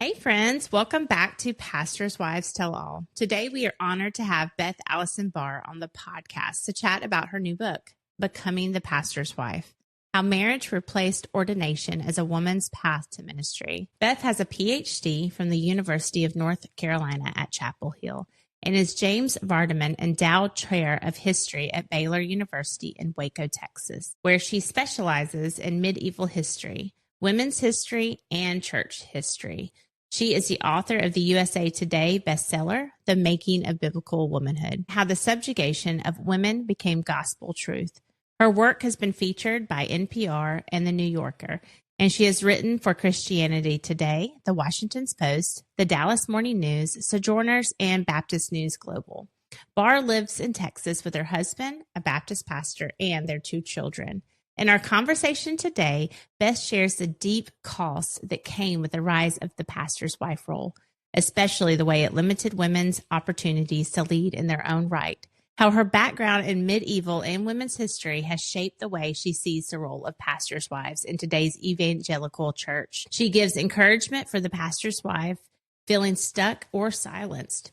Hey friends, welcome back to Pastors' Wives Tell All. Today we are honored to have Beth Allison Barr on the podcast to chat about her new book, Becoming the Pastor's Wife: How Marriage Replaced Ordination as a Woman's Path to Ministry. Beth has a PhD from the University of North Carolina at Chapel Hill and is James Vardaman Endowed Chair of History at Baylor University in Waco, Texas, where she specializes in medieval history, women's history, and church history. She is the author of the USA Today bestseller, The Making of Biblical Womanhood: How the Subjugation of Women Became Gospel Truth. Her work has been featured by NPR and The New Yorker, and she has written for Christianity Today, The Washington Post, The Dallas Morning News, Sojourners, and Baptist News Global. Barr lives in Texas with her husband, a Baptist pastor, and their 2 children. In our conversation today, Beth shares the deep costs that came with the rise of the pastor's wife role, especially the way it limited women's opportunities to lead in their own right, how her background in medieval and women's history has shaped the way she sees the role of pastors' wives in today's evangelical church. She gives encouragement for the pastor's wife feeling stuck or silenced,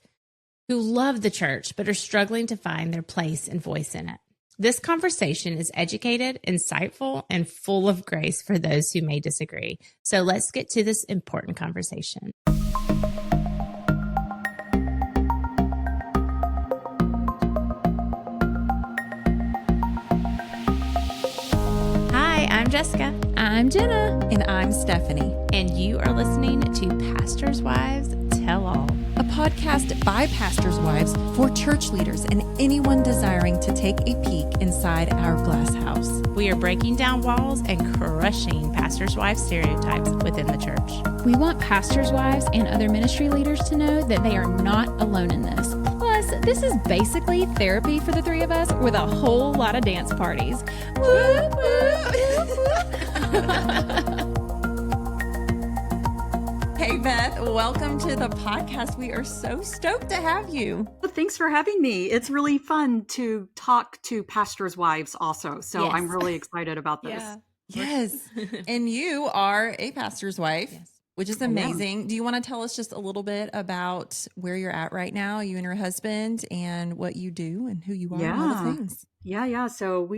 who love the church but are struggling to find their place and voice in it. This conversation is educated, insightful, and full of grace for those who may disagree. So let's get to this important conversation. Hi, I'm Jessica. I'm Jenna. And I'm Stephanie. And you are listening to Pastors' Wives Tell All, a podcast by pastors' wives for church leaders and anyone desiring to take a peek inside our glass house. We are breaking down walls and crushing pastors' wives stereotypes within the church. We want pastors' wives and other ministry leaders to know that they are not alone in this. Plus, this is basically therapy for the 3 of us with a whole lot of dance parties. Woo, woo. Hey, Beth, welcome to the podcast. We are so stoked to have you. Well, thanks for having me. It's really fun to talk to pastors' wives also. So Yes. I'm really excited about this. Yeah. Yes. And you are a pastor's wife, Yes. which is amazing. Do you want to tell us just a little bit about where you're at right now, you and your husband, and what you do and who you are and all the things? Yeah. So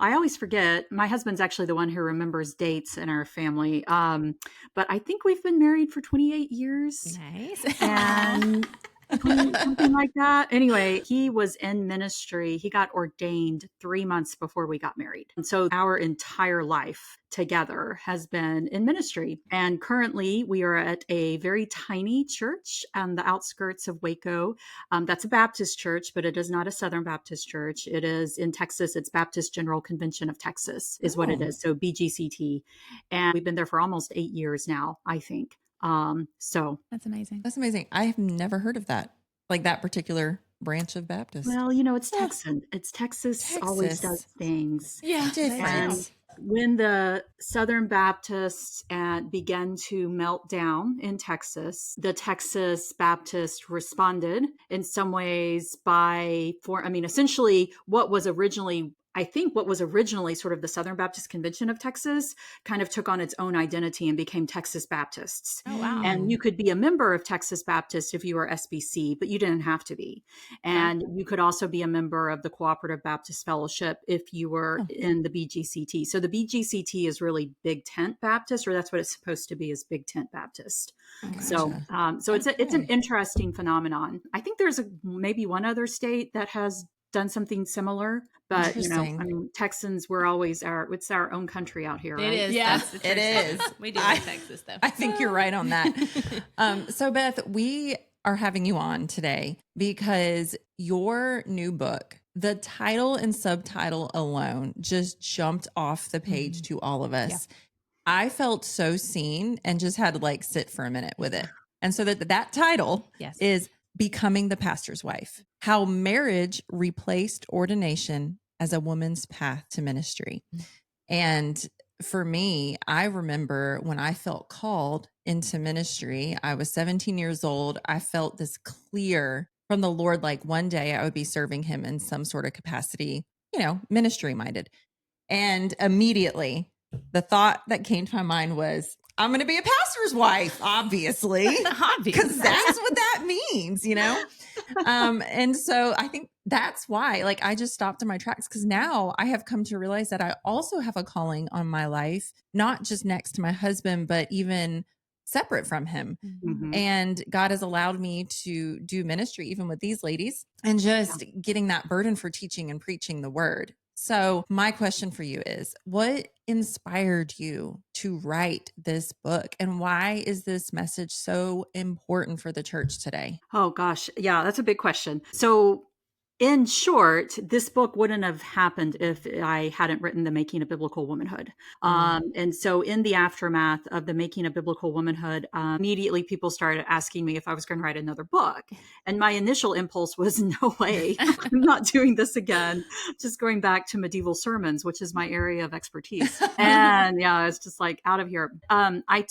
I always forget, my husband's actually the one who remembers dates in our family. But I think we've been married for 28 years. Nice. And something like that. Anyway, he was in ministry. He got ordained 3 months before we got married. And so our entire life together has been in ministry. And currently we are at a very tiny church on the outskirts of Waco. That's a Baptist church, but it is not a Southern Baptist church. It is in Texas. It's Baptist General Convention of Texas is what it is. So BGCT. And we've been there for almost 8 years now, I think. So That's amazing. That's amazing. I have never heard of that, like that particular branch of Baptist. well, it's Texan. It's Texas always does things. Yeah. And when the Southern Baptists began to melt down in Texas, the Texas Baptists responded in some ways essentially what was originally sort of the Southern Baptist Convention of Texas kind of took on its own identity and became Texas Baptists. Oh, wow. And you could be a member of Texas Baptist if you were SBC, but you didn't have to be. And you could also be a member of the Cooperative Baptist Fellowship if you were in the BGCT. So the BGCT is really Big Tent Baptist, or that's what it's supposed to be, is Big Tent Baptist. Gotcha. So it's an interesting phenomenon. I think there's maybe one other state that has done something similar, but Texans, it's our own country out here, right? It is. Yeah, That's the it church. is. We do in Texas, though. I think you're right on that. So Beth, we are having you on today because your new book, the title and subtitle alone just jumped off the page to all of us. Yeah. I felt so seen and just had to sit for a minute with it. And so that title is Becoming the Pastor's Wife: How Marriage Replaced Ordination as a Woman's Path to Ministry. And for me, I remember when I felt called into ministry, I was 17 years old. I felt this clear from the Lord, one day I would be serving him in some sort of capacity, ministry minded. And immediately the thought that came to my mind was, I'm going to be a pastor's wife, obviously, because that's what that means, And so I think that's why, like, I just stopped in my tracks, because now I have come to realize that I also have a calling on my life, not just next to my husband, but even separate from him. Mhm. And God has allowed me to do ministry, even with these ladies, and just getting that burden for teaching and preaching the word. So my question for you is, what inspired you to write this book, and why is this message so important for the church today? Oh gosh. Yeah, that's a big question. So in short, this book wouldn't have happened if I hadn't written The Making of Biblical Womanhood. And so in the aftermath of The Making of Biblical Womanhood, immediately people started asking me if I was going to write another book. And my initial impulse was, no way, I'm not doing this again. Just going back to medieval sermons, which is my area of expertise. And yeah, it's just like out of here. I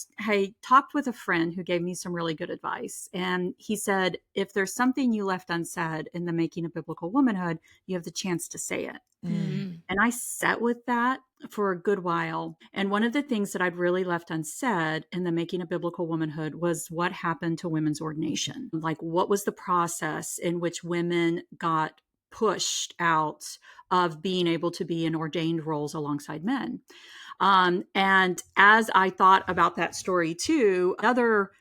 talked with a friend who gave me some really good advice. And he said, if there's something you left unsaid in The Making of Biblical Womanhood, you have the chance to say it. Mm. And I sat with that for a good while. And one of the things that I'd really left unsaid in The Making of Biblical Womanhood was what happened to women's ordination. Like, what was the process in which women got pushed out of being able to be in ordained roles alongside men? And as I thought about that story too, another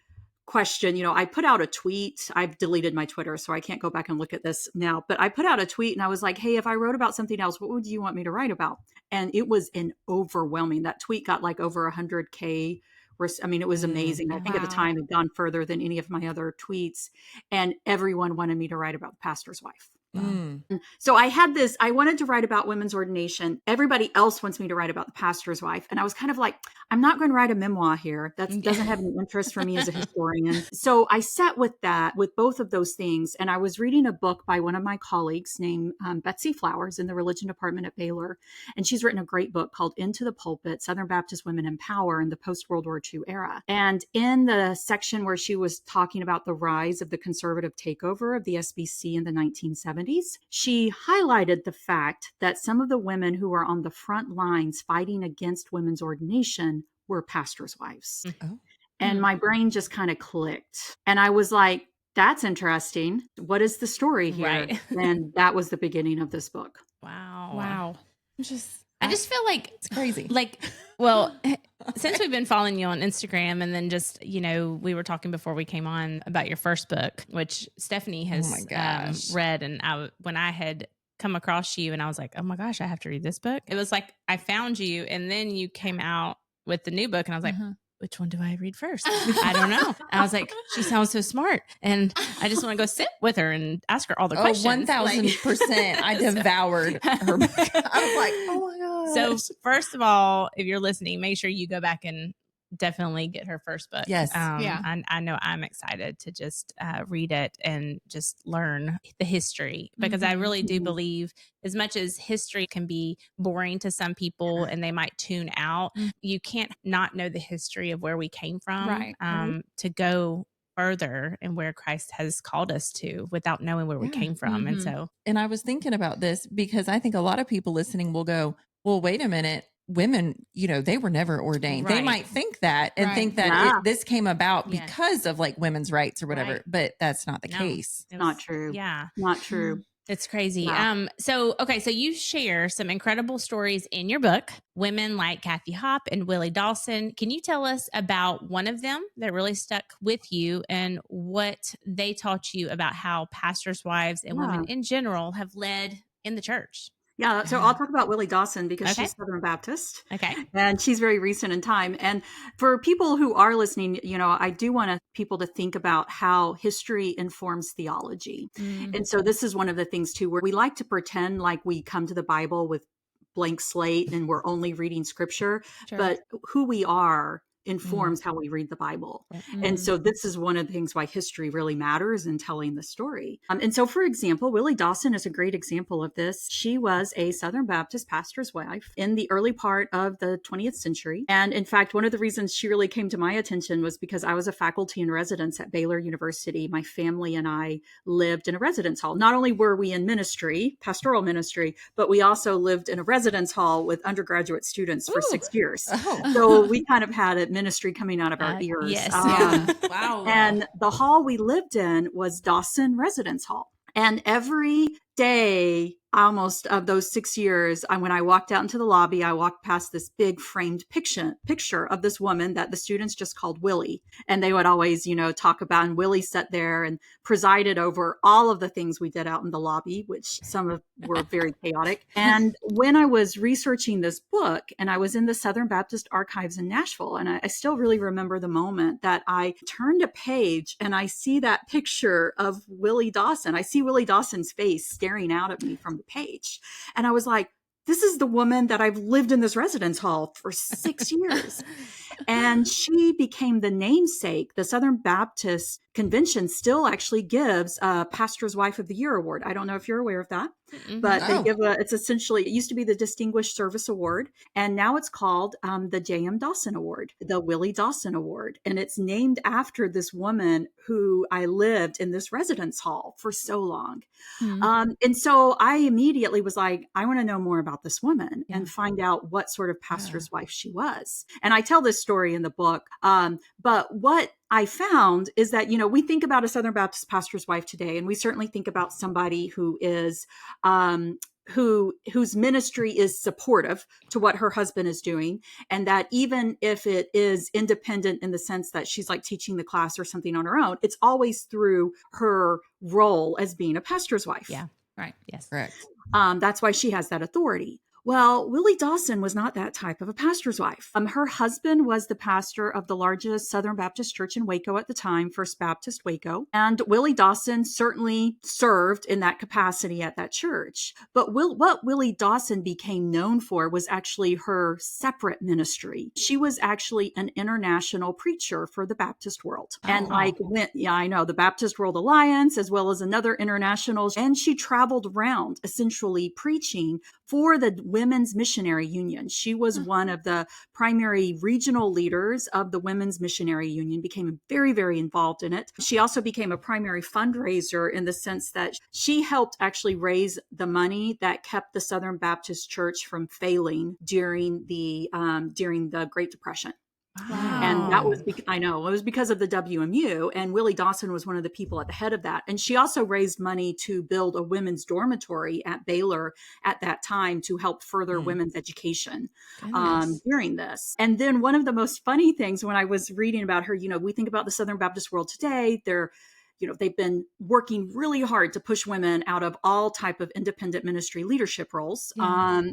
question, I put out a tweet. I've deleted my Twitter, so I can't go back and look at this now, but I put out a tweet and I was like, hey, if I wrote about something else, what would you want me to write about? And it was that tweet got like over 100K. It was amazing. I think at the time it had gone further than any of my other tweets, and everyone wanted me to write about the pastor's wife. Mm. So I wanted to write about women's ordination. Everybody else wants me to write about the pastor's wife. And I was kind of like, I'm not going to write a memoir here. That doesn't have any interest for me as a historian. So I sat with both of those things. And I was reading a book by one of my colleagues named Betsy Flowers in the religion department at Baylor. And she's written a great book called Into the Pulpit, Southern Baptist Women in Power in the Post-World War II Era. And in the section where she was talking about the rise of the conservative takeover of the SBC in the 1970s, she highlighted the fact that some of the women who were on the front lines fighting against women's ordination were pastors' wives. Oh. And my brain just kind of clicked. And I was like, that's interesting. What is the story here? Right. And that was the beginning of this book. Wow. I just feel like It's crazy. Since we've been following you on Instagram, and then just, we were talking before we came on about your first book, which Stephanie has read. And when I had come across you and I was like, oh my gosh, I have to read this book. It was like, I found you and then you came out with the new book and I was like, which one do I read first? I don't know. And I was like, she sounds so smart. And I just want to go sit with her and ask her all the questions. 1000%. I devoured her book. I was like, oh my God. So first of all, if you're listening, make sure you go back and definitely get her first book. Yes. I know I'm excited to just read it and just learn the history, because I really do believe, as much as history can be boring to some people and they might tune out, you can't not know the history of where we came from, to go further and where Christ has called us to without knowing where we came from. And I was thinking about this because I think a lot of people listening will go, well, wait a minute. Women, they were never ordained. They might think that and think that this came about because of like women's rights or whatever, but that's not the case. Not true. Yeah. Not true. It's crazy. Yeah. So you share some incredible stories in your book, women like Kathy Hopp and Willie Dawson. Can you tell us about one of them that really stuck with you and what they taught you about how pastors' wives and women in general have led in the church? Yeah, so I'll talk about Willie Dawson because she's Southern Baptist. Okay. And she's very recent in time. And for people who are listening, I do want people to think about how history informs theology. And so this is one of the things too, where we like to pretend like we come to the Bible with blank slate and we're only reading scripture, but who we are informs how we read the Bible. And so this is one of the things why history really matters in telling the story. And so, for example, Willie Dawson is a great example of this. She was a Southern Baptist pastor's wife in the early part of the 20th century. And in fact, one of the reasons she really came to my attention was because I was a faculty in residence at Baylor University. My family and I lived in a residence hall. Not only were we in ministry, pastoral ministry, but we also lived in a residence hall with undergraduate students for 6 years. So we kind of had ministry coming out of our ears. Yes. Wow. And the hall we lived in was Dawson Residence Hall. And every day, almost of those 6 years, when I walked out into the lobby, I walked past this big framed picture of this woman that the students just called Willie. And they would always, talk about, and Willie sat there and presided over all of the things we did out in the lobby, which were very chaotic. And when I was researching this book, and I was in the Southern Baptist Archives in Nashville, and I still really remember the moment that I turned a page and I see that picture of Willie Dawson. I see Willie Dawson's face staring out at me from the page. And I was like, this is the woman that I've lived in this residence hall for 6 years. And she became the namesake. The Southern Baptist Convention still actually gives a Pastor's Wife of the Year award. I don't know if you're aware of that, but they give it used to be the Distinguished Service Award. And now it's called the J.M. Dawson Award, the Willie Dawson Award. And it's named after this woman who I lived in this residence hall for so long. And so I immediately was like, I want to know more about this woman and find out what sort of pastor's wife she was. And I tell this story in the book. But what I found is that, we think about a Southern Baptist pastor's wife today, and we certainly think about somebody who is, whose ministry is supportive to what her husband is doing. And that even if it is independent in the sense that she's like teaching the class or something on her own, it's always through her role as being a pastor's wife. Yeah. Right. Yes. Correct. That's why she has that authority. Well, Willie Dawson was not that type of a pastor's wife. Her husband was the pastor of the largest Southern Baptist church in Waco at the time, First Baptist Waco. And Willie Dawson certainly served in that capacity at that church. But what Willie Dawson became known for was actually her separate ministry. She was actually an international preacher for the Baptist world. And the Baptist World Alliance, as well as another international. And she traveled around essentially preaching for the Women's Missionary Union. She was one of the primary regional leaders of the Women's Missionary Union, became very, very involved in it. She also became a primary fundraiser in the sense that she helped actually raise the money that kept the Southern Baptist Church from failing during the Great Depression. Wow. And that was, it was because of the WMU, and Willie Dawson was one of the people at the head of that. And she also raised money to build a women's dormitory at Baylor at that time to help further women's education during this. And then one of the most funny things when I was reading about her, we think about the Southern Baptist world today, they've been working really hard to push women out of all type of independent ministry leadership roles,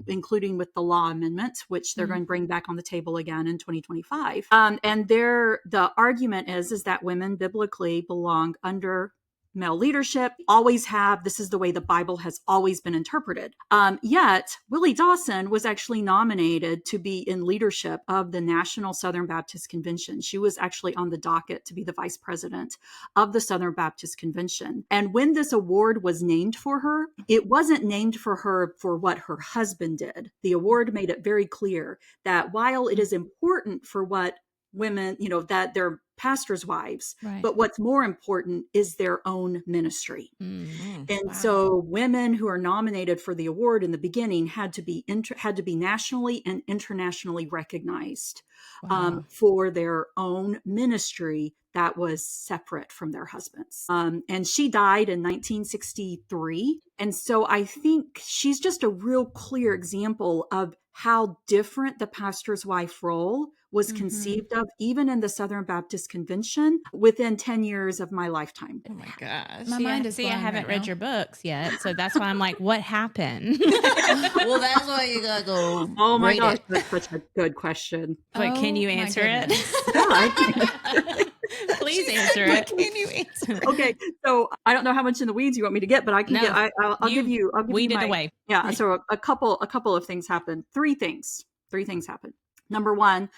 including with the law amendment, which they're going to bring back on the table again in 2025. And the argument is that women biblically belong under male leadership, always have. This is the way the Bible has always been interpreted. Yet Willie Dawson was actually nominated to be in leadership of the National Southern Baptist Convention. She was actually on the docket to be the vice president of the Southern Baptist Convention. And when this award was named for her, it wasn't named for her for what her husband did. The award made it very clear that while it is important for what women, that they're pastors' wives, but what's more important is their own ministry. So women who are nominated for the award in the beginning had to be nationally and internationally recognized for their own ministry that was separate from their husbands. And she died in 1963. And so I think she's just a real clear example of how different the pastor's wife role was conceived of, even in the Southern Baptist Convention, within 10 years of my lifetime. Oh my gosh. My mind is I haven't read your books yet, so that's why I'm like, what happened? Well, that's why you gotta go. Oh my gosh, that's such a good question. But can you answer it? Yeah, I can answer it. Please answer it. Can you answer it? Okay, so I don't know how much in the weeds you want me to get, but I can I'll give you. Weed it away. Yeah. So a couple of things happened. Three things happened. Number one,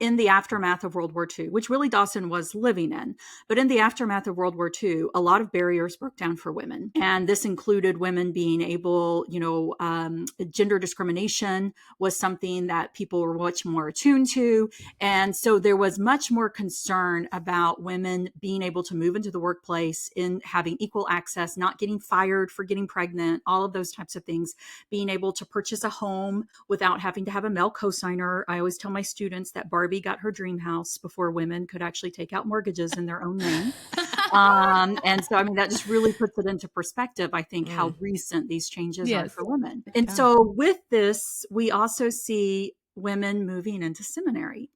in the aftermath of World War II, which Willie Dawson was living in, but in the aftermath of World War II, a lot of barriers broke down for women. And this included women being able, gender discrimination was something that people were much more attuned to. And so there was much more concern about women being able to move into the workplace, in having equal access, not getting fired for getting pregnant, all of those types of things, being able to purchase a home without having to have a male cosigner. I always tell my students, reference that Barbie got her dream house before women could actually take out mortgages in their own name. And so, I mean, that just really puts it into perspective, I think, how recent these changes are for women. And so with this, we also see women moving into seminary.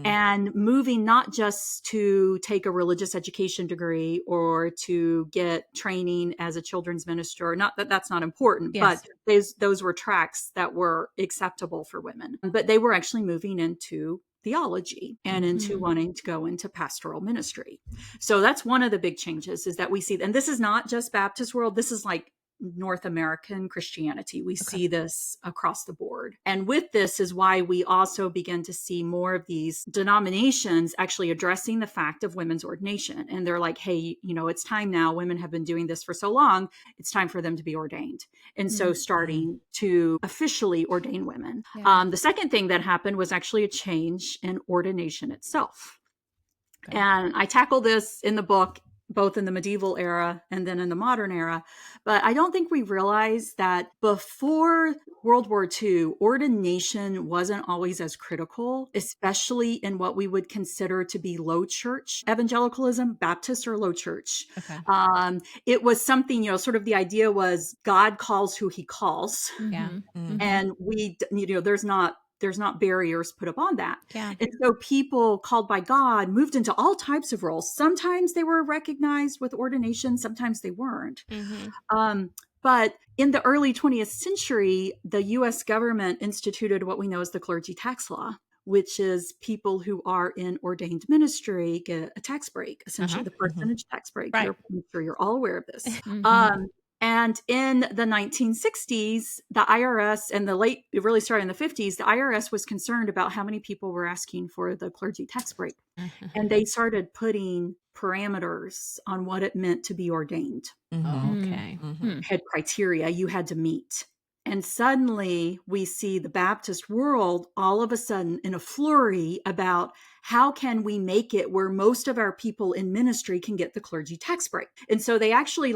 And moving not just to take a religious education degree or to get training as a children's minister, not that that's not important, but those were tracks that were acceptable for women. But they were actually moving into theology and into wanting to go into pastoral ministry. So that's one of the big changes is that we see, and this is not just Baptist world, this is like North American Christianity. We see this across the board. And with this is why we also begin to see more of these denominations actually addressing the fact of women's ordination. And they're like, hey, you know, it's time now. Women have been doing this for so long. It's time for them to be ordained. And so starting to officially ordain women. The second thing that happened was actually a change in ordination itself. And I tackle this in the book, both in the medieval era and then in the modern era. But I don't think we realize that before World War II, ordination wasn't always as critical, especially in what we would consider to be low church evangelicalism, Baptist or low church. It was something, you know, sort of the idea was God calls who he calls. And we, you know, there's not barriers put upon that. And so people called by God moved into all types of roles. Sometimes they were recognized with ordination, sometimes they weren't. But in the early 20th century, the US government instituted what we know as the clergy tax law, which is people who are in ordained ministry get a tax break, essentially the percentage tax break. I'm sure you're all aware of this. And in the 1960s, the IRS and it really started in the 50s, the IRS was concerned about how many people were asking for the clergy tax break. And they started putting parameters on what it meant to be ordained. Had criteria you had to meet. And suddenly we see the Baptist world all of a sudden in a flurry about how can we make it where most of our people in ministry can get the clergy tax break. And so they actually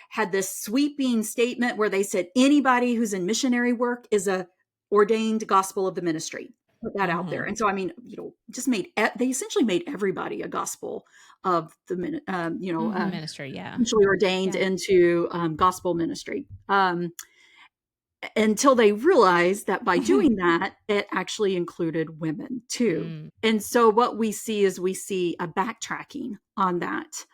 had this sweeping statement where they said anybody who's in missionary work is a ordained gospel of the ministry. Put that out there. And so, I mean, you know, they essentially made everybody a gospel of the ministry, essentially ordained into gospel ministry. Until they realized that by doing that, it actually included women too. And so what we see is a backtracking on that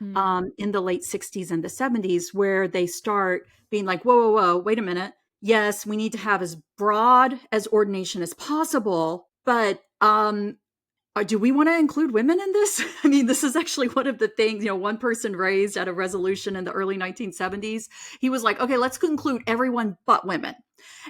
in the late 60s and the 70s, where they start being like, whoa, wait a minute. Yes, we need to have as broad as ordination as possible, but do we want to include women in this? I mean, this is actually one of the things, you know, one person raised at a resolution in the early 1970s. He was like, okay, let's include everyone but women.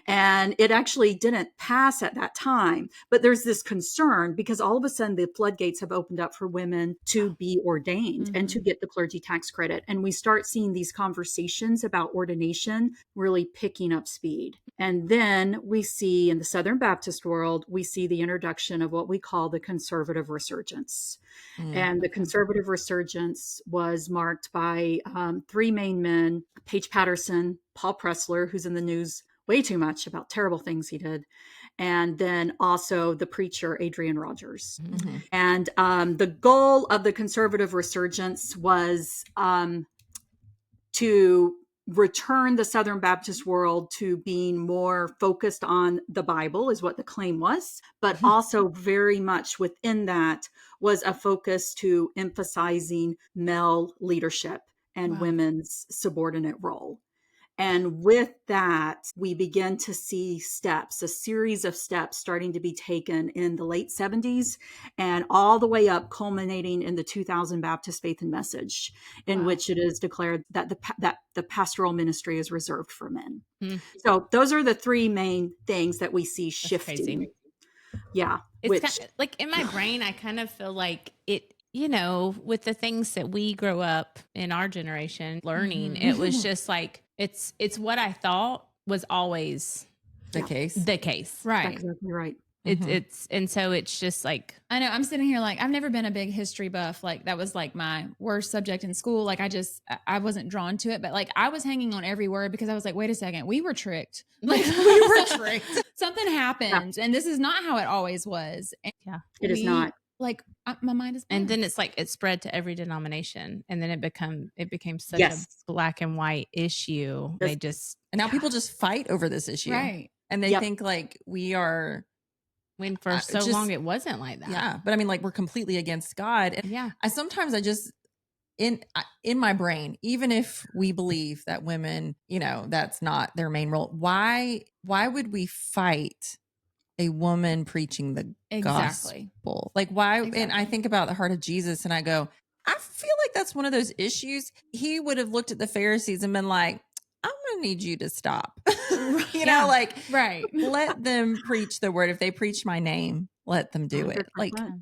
And it actually didn't pass at that time. But there's this concern because all of a sudden the floodgates have opened up for women to be ordained and to get the clergy tax credit. And we start seeing these conversations about ordination really picking up speed. And then we see in the Southern Baptist world, we see the introduction of what we call the conservative resurgence. And the conservative resurgence was marked by three main men: Paige Patterson, Paul Pressler, who's in the news way too much about terrible things he did, and then also the preacher Adrian Rogers. And the goal of the conservative resurgence was to return the Southern Baptist world to being more focused on the Bible, is what the claim was, but also very much within that was a focus to emphasizing male leadership and women's subordinate role. And with that, we begin to see a series of steps starting to be taken in the late 70s and all the way up, culminating in the 2000 Baptist Faith and Message, in which it is declared that the pastoral ministry is reserved for men. So those are the three main things that we see shifting. Crazy. Yeah. It's kind of, like in my brain, I kind of feel like it, you know, with the things that we grow up in our generation learning, it was just like, it's what I thought was always the case. Right. That's exactly right. And so it's just like, I know I'm sitting here like I've never been a big history buff. Like that was like my worst subject in school. Like I wasn't drawn to it, but like I was hanging on every word because I was like, wait a second, we were tricked. Like we were tricked. Something happened, and this is not how it always was. And It is not. Like my mind is blown. and then it's like it spread to every denomination, and then it became such Yes. a black and white issue. Yes. They just And now people just fight over this issue. Right. And they Yep. think like we are, when for so just- long it wasn't like that. yeah. But I mean, like we're completely against God. And Yeah. sometimes I just, in my brain, even if we believe that women, that's not their main role, why would we fight a woman preaching the Exactly. gospel? Like why? And I Exactly. think about the heart of Jesus and I go, I feel like that's one of those issues. He would have looked at the Pharisees and been like, I'm going to need you to stop. Like Right. let them preach the word. If they preach my name, let them do it. Like, 100%.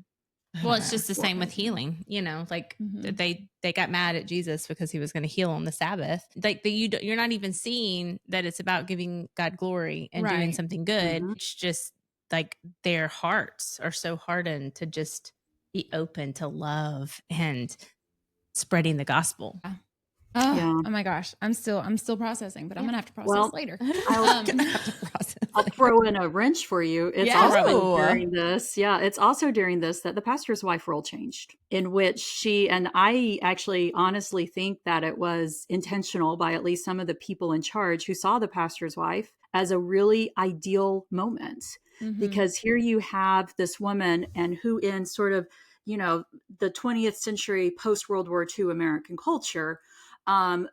Well, it's just the same with healing, like Mhm. they got mad at Jesus because he was going to heal on the Sabbath. Like you're not even seeing that it's about giving God glory and doing Right. something good. Mhm. It's just like their hearts are so hardened to just be open to love and spreading the gospel. Oh, Yeah. oh my gosh. I'm still processing, but I'm Yeah. going to have to process Well, later. I'll- gonna have to process I'll it. throw in a wrench for you. It's Yeah. also Oh. during this. Yeah, it's also during this that the pastor's wife role changed, in which she, and I actually honestly think that it was intentional by at least some of the people in charge who saw the pastor's wife as a really ideal moment. Mhm. Because here you have this woman and who in sort of, the 20th century post World War II American culture,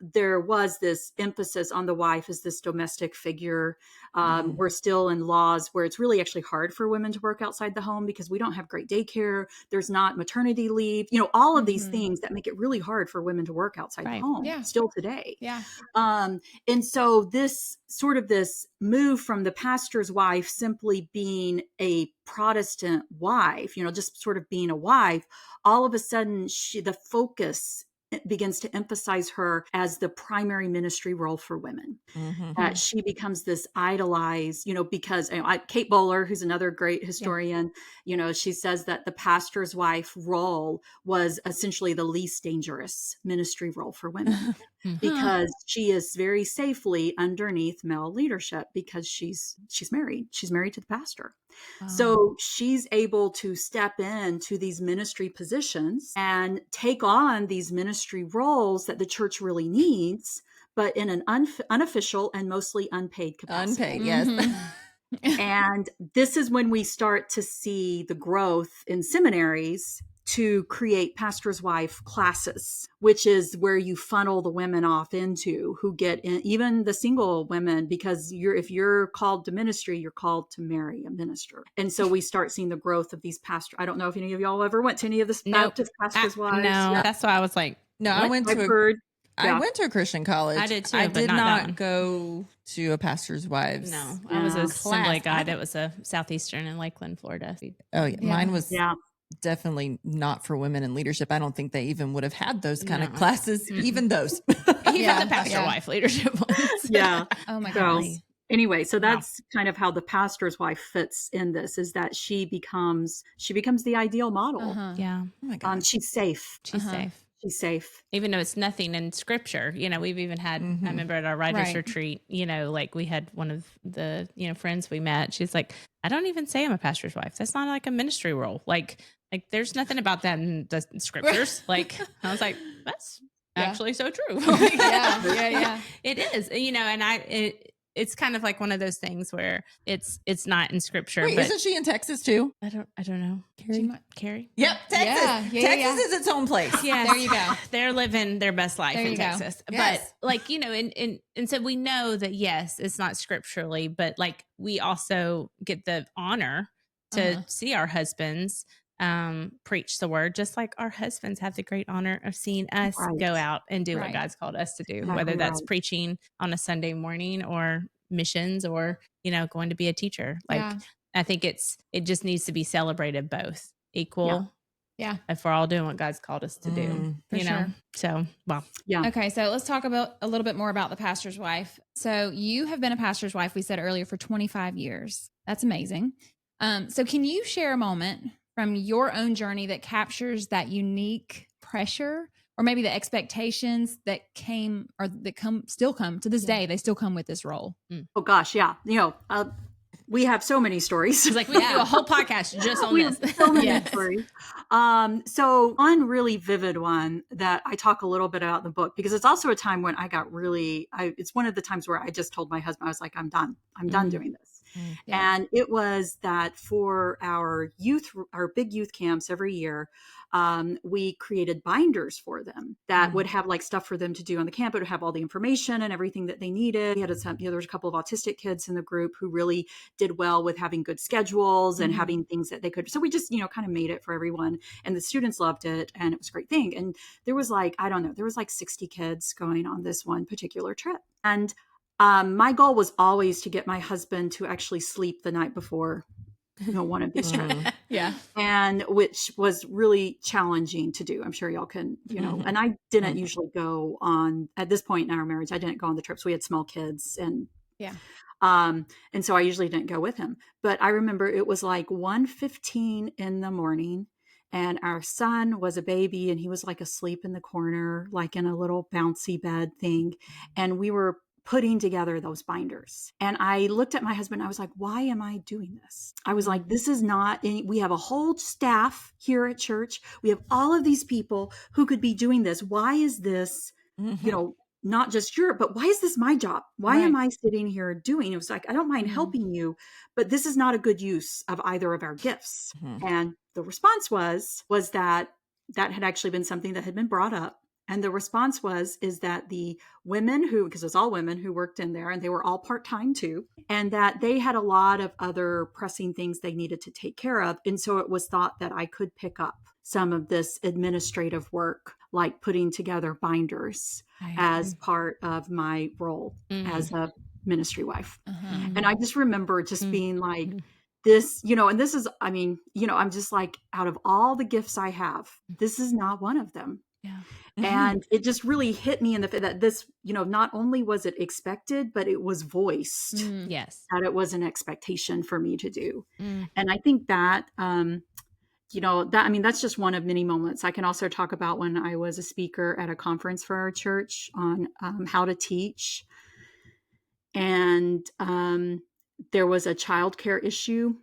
there was this emphasis on the wife as this domestic figure. We're still in laws where it's really actually hard for women to work outside the home because we don't have great daycare. There's not maternity leave, all of these Mhm. things that make it really hard for women to work outside Right. the home Yeah. still today. Yeah. And so this move from the pastor's wife simply being a Protestant wife, just sort of being a wife, all of a sudden the focus begins to emphasize her as the primary ministry role for women. Mhm. That she becomes this idolized, because Kate Bowler, who's another great historian, she says that the pastor's wife role was essentially the least dangerous ministry role for women because she is very safely underneath male leadership because she's married. She's married to the pastor. So she's able to step into these ministry positions and take on these ministry roles that the church really needs, but in an unofficial and mostly unpaid capacity. Unpaid, yes. Mhm. And this is when we start to see the growth in seminaries to create pastor's wife classes, which is where you funnel the women off into who get in, even the single women, because if you're called to ministry, you're called to marry a minister. And so we start seeing the growth of these pastors. I don't know if any of y'all ever went to any of the Baptist pastors' wives. No, Yeah. that's why I was like, No, I what? went I've to heard. I Yeah. went to a Christian college. I did too, I but did not that one. not go to a pastor's wives. No, I was a Yeah. assembly Class. guide. It was a Southeastern in Lakeland, Florida. Oh yeah, Yeah. mine was Yeah. definitely not for women in leadership. I don't think they even would have had those kind of No. classes, Mm-mm. even those. Even Yeah, the pastor yeah. wife leadership ones. Yeah. Oh my So gosh. anyway, so Wow. that's kind of how the pastor's wife fits in this, is that she becomes the ideal model. Uh-huh. Yeah, Oh my god. She's safe. she's Uh-huh. safe. She's safe. Even though it's nothing in scripture, we've even had, Mhm. I remember at our writers Right. retreat, like we had one of the, friends we met. She's like, I don't even say I'm a pastor's wife. That's not like a ministry role. Like there's nothing about that in the scriptures. Like, I was like, that's Yeah. actually so true. Yeah. It is, and it's kind of like one of those things where it's not in scripture, Wait, but isn't she in Texas too? I don't know. She might- Carrie? Yep, Texas. Yeah, Texas is its own place. Yes. There you go. They're living their best life There in you go. Texas. Yes. But like, and so we know that, yes, it's not scripturally, but like we also get the honor to Uh-huh. see our husbands preach the word, just like our husbands have the great honor of seeing us Right. go out and do Right. what God's called us to do, Exactly whether that's right. preaching on a Sunday morning or missions or, going to be a teacher. Like, Yeah. I think it just needs to be celebrated both equal. Yeah. If we're all doing what God's called us to do, For sure. So, well, Yeah. Okay, so let's talk about a little bit more about the pastor's wife. So you have been a pastor's wife, we said earlier, for 25 years. That's amazing. So can you share a moment from your own journey that captures that unique pressure or maybe the expectations that came or that still come to this day? They still come with this role. Oh gosh, yeah. We have so many stories. It's like we could do a whole podcast just on We this. have so many Yes. stories. So one really vivid one that I talk a little bit about in the book, because it's also a time when I got it's one of the times where I just told my husband, I was like, I'm done doing this. Yeah. And it was that for our big youth camps every year, we created binders for them that would have like stuff for them to do on the camp. It would have all the information and everything that they needed. We had there was a couple of autistic kids in the group who really did well with having good schedules and having things that they could. So we just, kind of made it for everyone, and the students loved it, and it was a great thing. And there was like, I don't know, there was like 60 kids going on this one particular trip. And my goal was always to get my husband to actually sleep the night before, one of these trips. Yeah. And which was really challenging to do. I'm sure y'all can, and I didn't usually go on, at this point in our marriage, I didn't go on the trips. We had small kids and and so I usually didn't go with him. But I remember it was like 1:15 in the morning, and our son was a baby, and he was like asleep in the corner, like in a little bouncy bed thing. And we were putting together those binders. And I looked at my husband, I was like, why am I doing this? I was like, this is not, we have a whole staff here at church. We have all of these people who could be doing this. Why is this, not just your, but why is this my job? Why am I sitting here doing? It was like, I don't mind helping you, but this is not a good use of either of our gifts. And the response was that had actually been something that had been brought up. And the response is that the women because it was all women who worked in there, and they were all part-time too, and that they had a lot of other pressing things they needed to take care of. And so it was thought that I could pick up some of this administrative work, like putting together binders as part of my role as a ministry wife. And I just remember just being like, this, and this is, I'm just like, out of all the gifts I have, this is not one of them. Yeah. And it just really hit me in the that this, not only was it expected, but it was voiced Yes. that it was an expectation for me to do. And I think that, that's just one of many moments. I can also talk about when I was a speaker at a conference for our church on how to teach. And there was a childcare issue.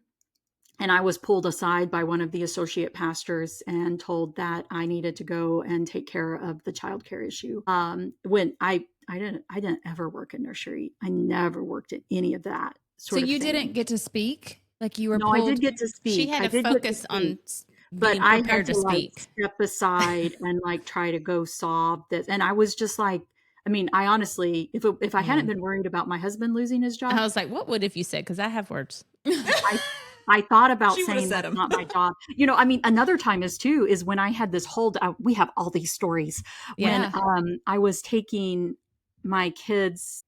And I was pulled aside by one of the associate pastors and told that I needed to go and take care of the childcare issue. When I didn't ever work in nursery. I never worked at any of that. So you didn't get to speak? Like you were No, pulled? I did get to speak. She had to focus on but being I prepared had to to speak. step aside and like try to go solve this. And I was just like, I honestly, if I hadn't been worried about my husband losing his job, I was like, what would if you said? Because I have words. I thought about She would've saying said that's 'em. not my job. Another time is when I had this whole, we have all these stories. Yeah. When I was taking my kids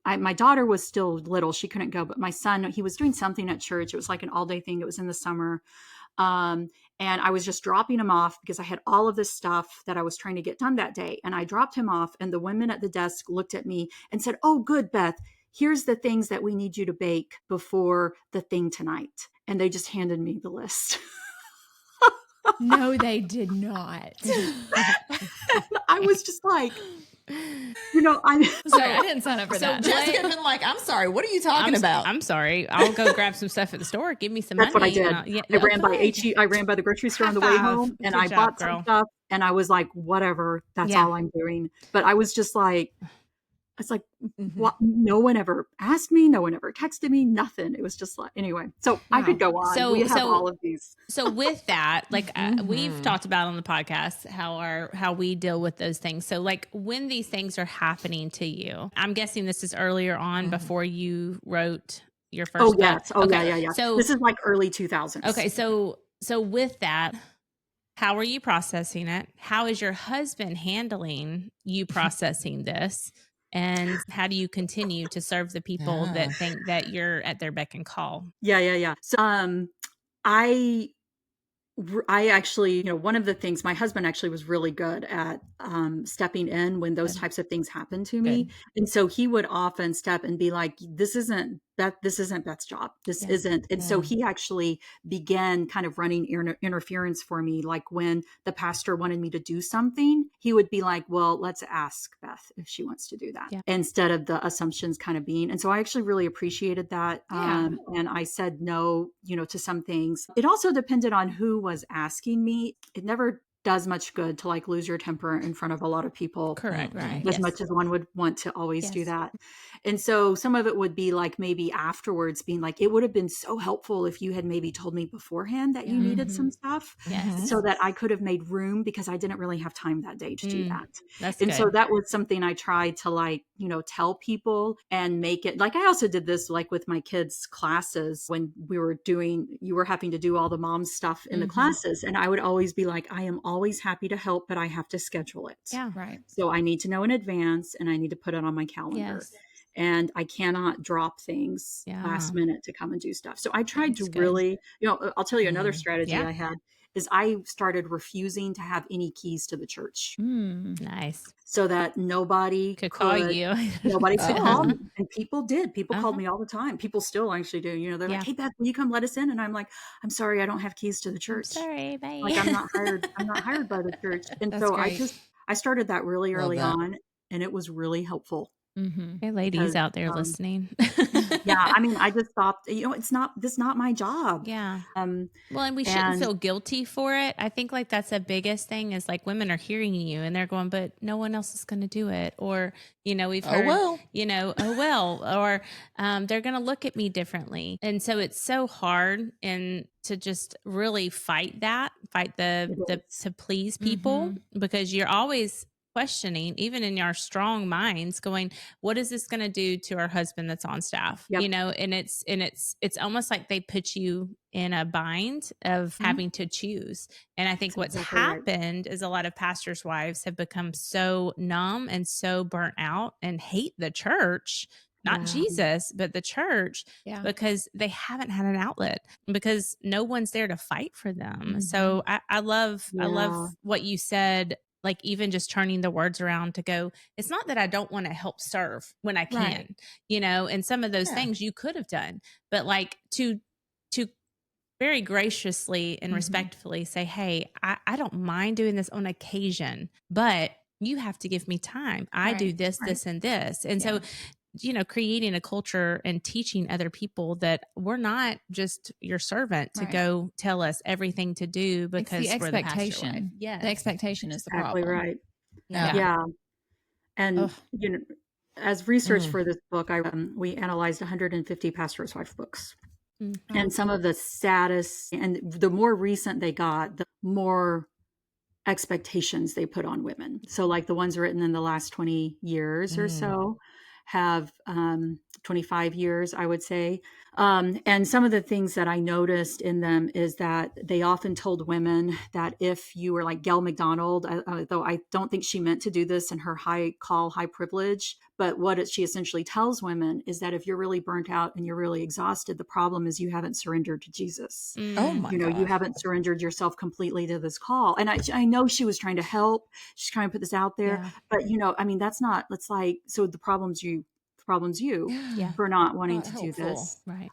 my daughter was still little. She couldn't go, but my son, he was doing something at church. It was like an all day thing. It was in the summer. And I was just dropping him off because I had all of this stuff that I was trying to get done that day. And I dropped him off, and the women at the desk looked at me and said, "Oh, good, Beth. Here's the things that we need you to bake before the thing tonight." And they just handed me the list. No, they did not. I was just like, Sorry, I didn't sign up for that. Jessica had been like, I'm sorry, what are you talking about? I'm sorry. I'll go grab some stuff at the store. Give me some That's what I money. did. And I ran by I ran by the grocery store on the way High five. home, and Good I job, bought girl. some stuff, and I was like, whatever, that's Yeah. all I'm doing. But I was just like, it's like, what? No one ever asked me. No one ever texted me. Nothing. It was just like, anyway. So I could go on. So- we have so- all of these. So with that, like we've talked about on the podcast how we deal with those things. So like when these things are happening to you, I'm guessing this is earlier on before you wrote your first Oh book. yes. Oh Okay. yeah. So this is like early 2000s. okay, so with that, how are you processing it? How is your husband handling you processing this? And how do you continue to serve the people that think that you're at their beck and call? Yeah. So, I actually, one of the things, my husband actually was really good at stepping in when those types of things happened to me. And so he would often step and be like, this isn't this isn't Beth's job. This Yeah. isn't. And so he actually began kind of running interference for me. Like when the pastor wanted me to do something, he would be like, well, let's ask Beth if she wants to do that, Yeah. instead of the assumptions kind of being. And so I actually really appreciated that. Yeah. And I said no, to some things. It also depended on who was asking me. It never does much good to like lose your temper in front of a lot of people. Correct. Right. As much as one would want to always do Yes. that. And so some of it would be like maybe afterwards being like, it would have been so helpful if you had maybe told me beforehand that you needed some stuff, Yes. so that I could have made room, because I didn't really have time that day to do that. That's And good. so that was something I tried to like, tell people and make it like, I also did this like with my kids' classes when you were having to do all the mom stuff in the classes. And I would always be like, I am always happy to help, but I have to schedule it. Yeah. Right. So I need to know in advance and I need to put it on my calendar. Yes. And I cannot drop things Yeah. last minute to come and do stuff. So I tried That's to good. really, I'll tell you another strategy Yeah. I had is I started refusing to have any keys to the church, Nice. so that nobody Could call you. Nobody could Oh. call me. And people did. People called Uh-huh. me all the time. People still actually do. They're Yeah. like, hey, Beth, will you come let us in? And I'm like, I'm sorry, I don't have keys to the I'm church. sorry. Bye. Like I'm not hired by the church. And That's so great. I started that really Love early that. on, and it was really helpful. Hey, ladies Because, out there listening. Yeah, I mean, I just stopped. This is not my job. Yeah. Well, and we shouldn't feel guilty for it. I think like that's the biggest thing is like women are hearing you and they're going, but no one else is going to do it. Or, we've heard, well. oh, well, or they're going to look at me differently. And so it's so hard and to just really fight to please people, because you're always questioning, even in our strong minds, going, what is this going to do to our husband that's on staff? Yep. And it's almost like they put you in a bind of having to choose. And I think what's exactly right. happened is a lot of pastors' wives have become so numb and so burnt out and hate the church, not Yeah. Jesus, but the church, Yeah. because they haven't had an outlet, because no one's there to fight for them. So I love what you said. Like even just turning the words around to go, it's not that I don't want to help serve when I can, and some of those things you could have done, but like to very graciously and respectfully say, hey, I don't mind doing this on occasion, but you have to give me time. I do this, this, and this. And so, creating a culture and teaching other people that we're not just your servant to go tell us everything to do, because it's the we're the pastor wife. expectation. Yes. The expectation is the Exactly problem. right. Yeah. Yeah. And, Ugh. as research for this book, we analyzed 150 pastor's wife books. And some of the saddest, and the more recent they got, the more expectations they put on women. So like the ones written in the last 20 years or so have 25 years, I would say. And some of the things that I noticed in them is that they often told women that if you were like Gail McDonald, though I don't think she meant to do this in her high privilege, but what she essentially tells women is that if you're really burnt out and you're really exhausted, the problem is you haven't surrendered to Jesus. Oh my God. You haven't surrendered yourself completely to this call. And I know she was trying to help. She's trying to put this out there, but that's not, it's like, so the problem's you for not wanting Not to helpful. do this. Right.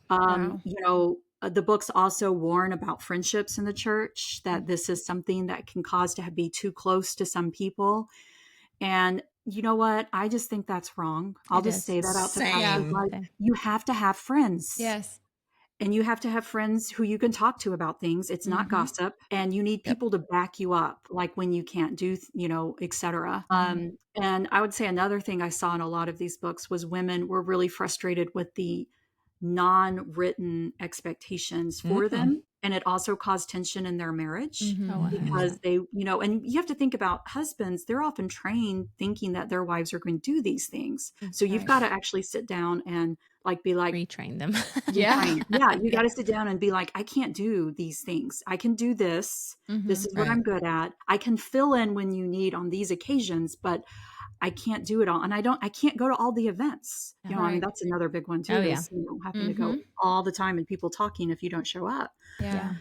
The books also warn about friendships in the church, that this is something that can cause to be too close to some people. And you know what? I just think that's wrong. I'll just say that out to pastors. Like, you have to have friends. Yes. And you have to have friends who you can talk to about things. It's not gossip. And you need people to back you up, like when you can't do, et cetera. And I would say another thing I saw in a lot of these books was women were really frustrated with the non-written expectations for them. And it also caused tension in their marriage because they, and you have to think about husbands, they're often trained thinking that their wives are going to do these things. So you've got to actually sit down and be like, retrain them. You got to sit down and be like, I can't do these things. I can do this. This is what I'm good at. I can fill in when you need on these occasions, but I can't do it all. And I can't go to all the events. I mean, that's another big one too. Is, having to go all the time and people talking if you don't show up. Yeah.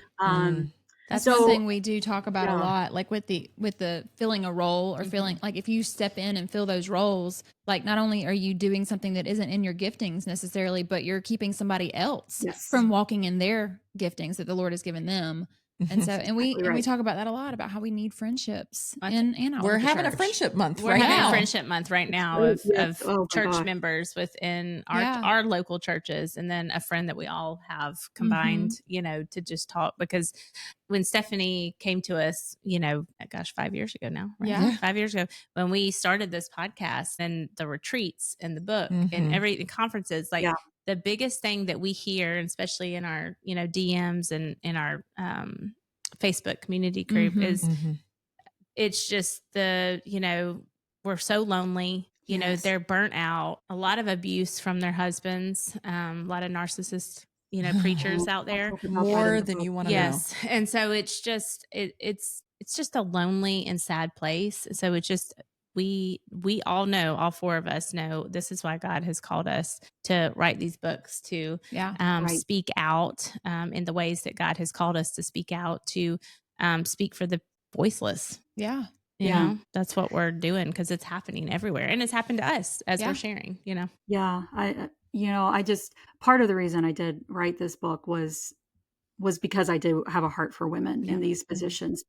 That's So- one thing we do talk about a Yeah. lot, like with the filling a role or feeling like if you step in and fill those roles, like not only are you doing something that isn't in your giftings necessarily, but you're keeping somebody else Yes. from walking in their giftings that the Lord has given them. And so, and we Exactly right. talk about that a lot about how we need friendships I and out We're of the having a church. friendship month We're right having now. a friendship month right now right. of, Yes. Oh my church gosh. members within Yeah. our local churches, and then a friend that we all have combined, to just talk. Because when Stephanie came to us, 5 years ago now, right? Yeah. 5 years ago, when we started this podcast and the retreats and the book and the conferences, like Yeah. the biggest thing that we hear, and especially in our, DMs and in our Facebook community group is it's just we're so lonely. Yes. They're burnt out, a lot of abuse from their husbands, a lot of narcissist, preachers out there. Talk about that in More the than book. you want to know. Yes. And so it's just, it's just a lonely and sad place. So it's just, we all know, all four of us know, this is why God has called us to write these books, to Yeah. Right. speak out in the ways that God has called us to speak out, to speak for the voiceless. Yeah. You Yeah. know, that's what we're doing, because it's happening everywhere, and it's happened to us as Yeah. we're sharing, Yeah. I just, part of the reason I did write this book was because I do have a heart for women in these positions,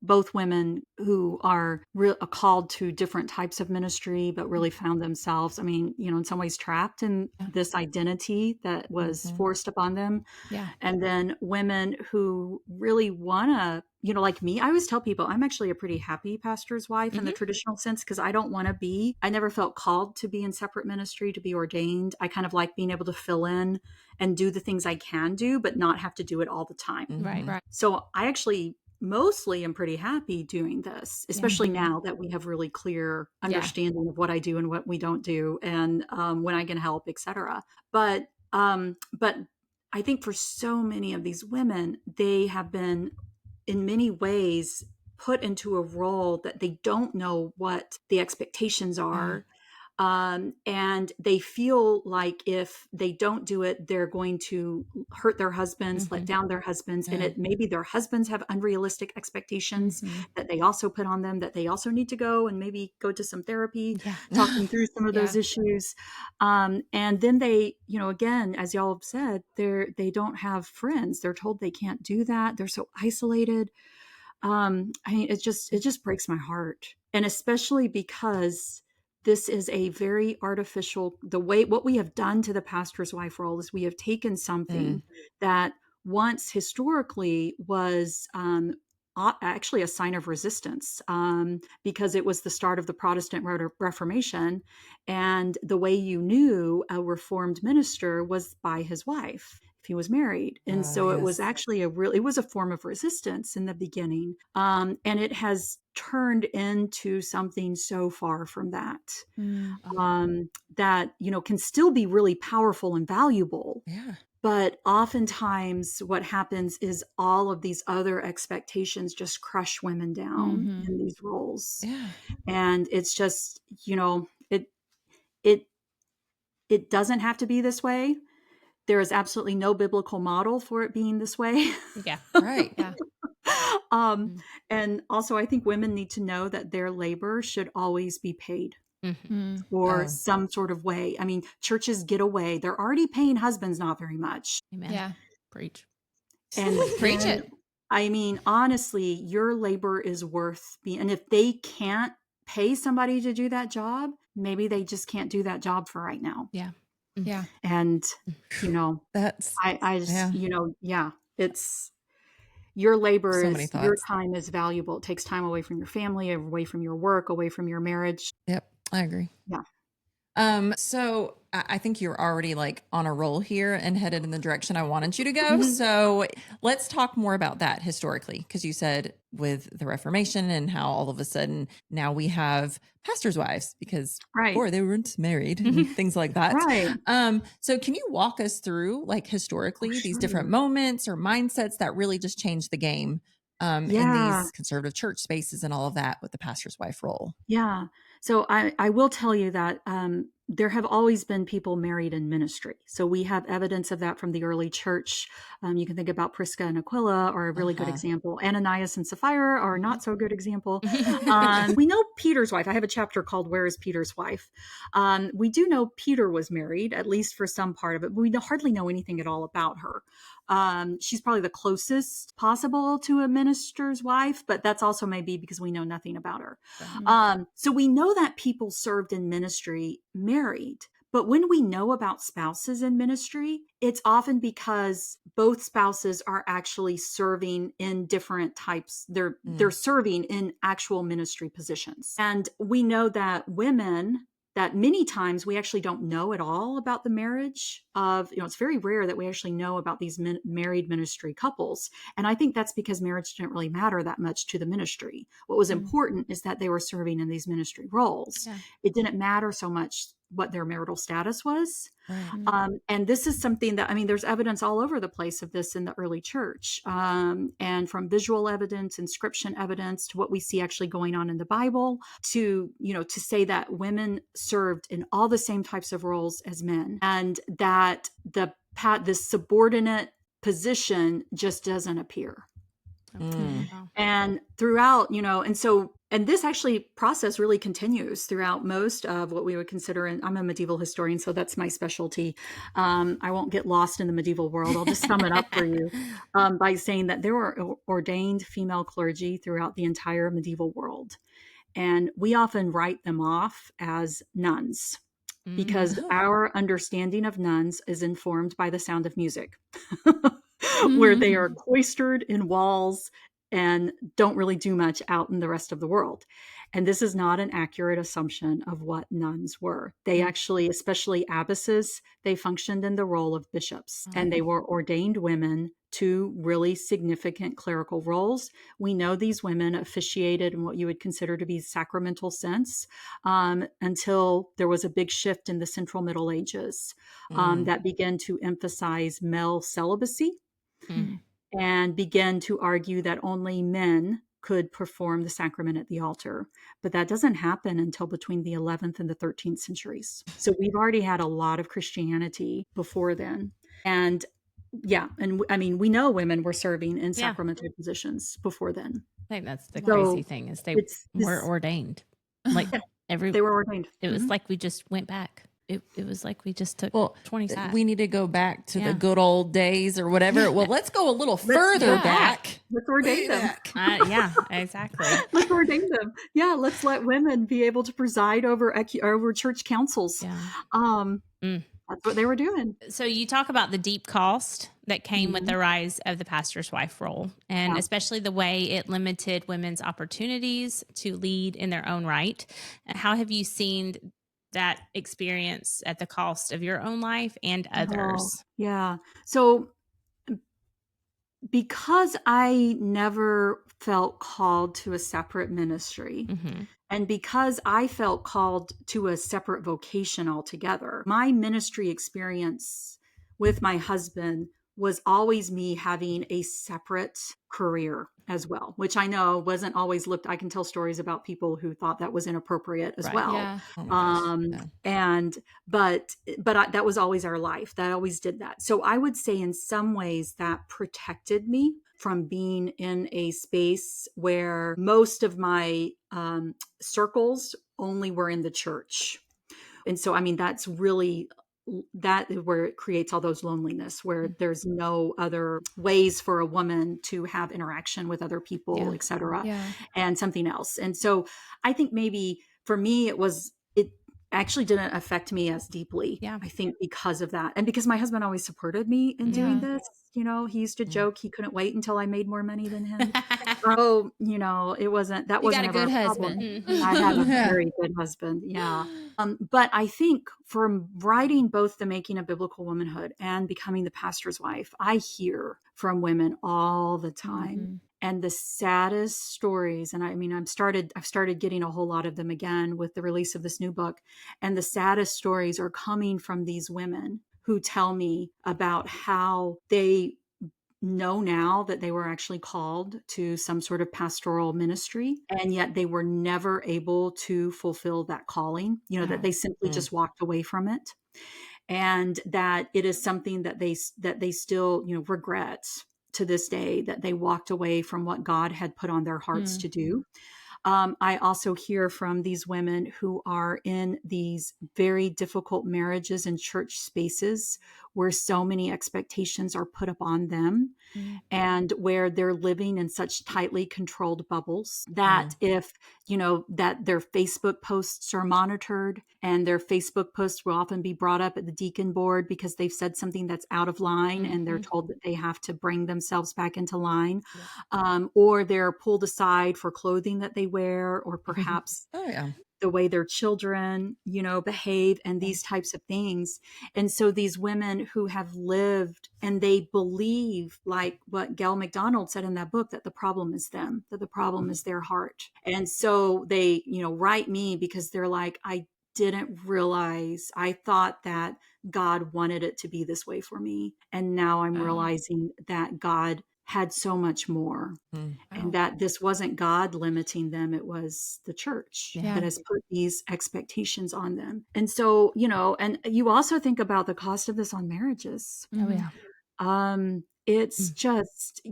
both women who are called to different types of ministry, but really found themselves, in some ways trapped in this identity that was forced upon them. Yeah. And then women who really want to, like me, I always tell people I'm actually a pretty happy pastor's wife in the traditional sense, because I don't want to be, I never felt called to be in separate ministry, to be ordained. I kind of like being able to fill in and do the things I can do, but not have to do it all the time. Right. Right. So I actually mostly am pretty happy doing this, especially now that we have really clear understanding of what I do and what we don't do, and when I can help, etc. But I think for so many of these women, they have been in many ways put into a role that they don't know what the expectations are. And they feel like if they don't do it, they're going to hurt their husbands, let down their husbands. And maybe their husbands have unrealistic expectations that they also put on them, that they also need to go and maybe go to some therapy, talking through some of those issues. And then they, again, as y'all have said, they don't have friends. They're told they can't do that. They're so isolated. It just breaks my heart. And especially because this is a very artificial, what we have done to the pastor's wife role is we have taken something that once historically was actually a sign of resistance, because it was the start of the Protestant Reformation. And the way you knew a Reformed minister was by his wife, if he was married. And so it was actually it was a form of resistance in the beginning. And it has turned into something so far from that, that, can still be really powerful and valuable. Yeah. But oftentimes what happens is all of these other expectations just crush women down in these roles. Yeah. And it's just, it doesn't have to be this way. There is absolutely no biblical model for it being this way. Yeah. Right. Yeah. And also I think women need to know that their labor should always be paid. Or some sort of way. Churches get away. They're already paying husbands not very much. Amen. Yeah. Preach. And Preach it. Honestly, your labor is worth being. And if they can't pay somebody to do that job, maybe they just can't do that job for right now. Yeah. Yeah. And, That's I just, it's your labor So many is, your thoughts. time is valuable. It takes time away from your family, away from your work, away from your marriage. Yep, I agree. Yeah. So I think you're already like on a roll here and headed in the direction I wanted you to go. So let's talk more about that historically, because you said with the Reformation and how all of a sudden now we have pastors' wives because before they weren't married and things like that. Right. So can you walk us through like historically these different moments or mindsets that really just changed the game in these conservative church spaces and all of that with the pastor's wife role? Yeah. So I will tell you that there have always been people married in ministry. So we have evidence of that from the early church. You can think about Prisca and Aquila are a really good example. Ananias and Sapphira are not so good example. We know Peter's wife. I have a chapter called Where is Peter's Wife? We do know Peter was married, at least for some part of it, but we hardly know anything at all about her. She's probably the closest possible to a minister's wife, but that's also maybe because we know nothing about her. So we know that people served in ministry married. But when we know about spouses in ministry, it's often because both spouses are actually serving in different types. They're serving in actual ministry positions. And we know that women, that many times we actually don't know at all about the marriage of, it's very rare that we actually know about these married ministry couples. And I think that's because marriage didn't really matter that much to the ministry. What was important is that they were serving in these ministry roles. Yeah. It didn't matter so much what their marital status was. Right. And this is something that, there's evidence all over the place of this in the early church, and from visual evidence, inscription evidence, to what we see actually going on in the Bible, to say that women served in all the same types of roles as men, and that this subordinate position just doesn't appear. And throughout, and this actually process really continues throughout most of what we would consider, and I'm a medieval historian, so that's my specialty. I won't get lost in the medieval world. I'll just sum it up for you by saying that there were ordained female clergy throughout the entire medieval world. And we often write them off as nuns because our understanding of nuns is informed by the sound of music. Where they are cloistered in walls and don't really do much out in the rest of the world. And this is not an accurate assumption of what nuns were. They actually, especially abbesses, they functioned in the role of bishops, and they were ordained women to really significant clerical roles. We know these women officiated in what you would consider to be sacramental sense until there was a big shift in the Central Middle Ages that began to emphasize male celibacy. And began to argue that only men could perform the sacrament at the altar. But that doesn't happen until between the 11th and the 13th centuries. So we've already had a lot of Christianity before then. And we know women were serving in sacramental positions before then. I think that's the crazy thing is they were ordained. Like they were ordained. It was like we just went back. It was like we just took 20 sides. We need to go back to the good old days or whatever. Well, let's go a little further back. Let's ordain them. Yeah, exactly. Let's ordain them. Yeah, let's let women be able to preside over church councils. Yeah. That's what they were doing. So you talk about the deep cost that came with the rise of the pastor's wife role, and especially the way it limited women's opportunities to lead in their own right. How have you seen that experience at the cost of your own life and others? Yeah. So because I never felt called to a separate ministry, and because I felt called to a separate vocation altogether, my ministry experience with my husband was always me having a separate career as well, which I know wasn't always looked. I can tell stories about people who thought that was inappropriate as well. Yeah. That was always our life. That always did that. So I would say in some ways that protected me from being in a space where most of my circles only were in the church. And so, that's really where it creates all those loneliness, where there's no other ways for a woman to have interaction with other people, et cetera, and something else. And so I think maybe for me, it actually didn't affect me as deeply. Yeah. I think because of that. And because my husband always supported me in doing this, he used to joke he couldn't wait until I made more money than him. It wasn't, that wasn't ever a good husband. I have a very good husband. Yeah. But I think from writing both The Making of Biblical Womanhood and Becoming the Pastor's Wife, I hear from women all the time. And the saddest stories, and I've started getting a whole lot of them again with the release of this new book. And the saddest stories are coming from these women who tell me about how they know now that they were actually called to some sort of pastoral ministry, and yet they were never able to fulfill that calling, that they simply just walked away from it. And that it is something that they still, regret to this day, that they walked away from what God had put on their hearts to do. I also hear from these women who are in these very difficult marriages and church spaces where so many expectations are put upon them, and where they're living in such tightly controlled bubbles that if, that their Facebook posts are monitored, and their Facebook posts will often be brought up at the deacon board because they've said something that's out of line, and they're told that they have to bring themselves back into line, or they're pulled aside for clothing that they wear, or perhaps the way their children, behave, and these types of things. And so these women who have lived and they believe, like what Gail McDonald said in that book, that the problem is them, that the problem is their heart. And so they, write me because they're like, I didn't realize, I thought that God wanted it to be this way for me. And now I'm realizing that God had so much more, and that this wasn't God limiting them. It was the church that has put these expectations on them. And so, and you also think about the cost of this on marriages. It's just,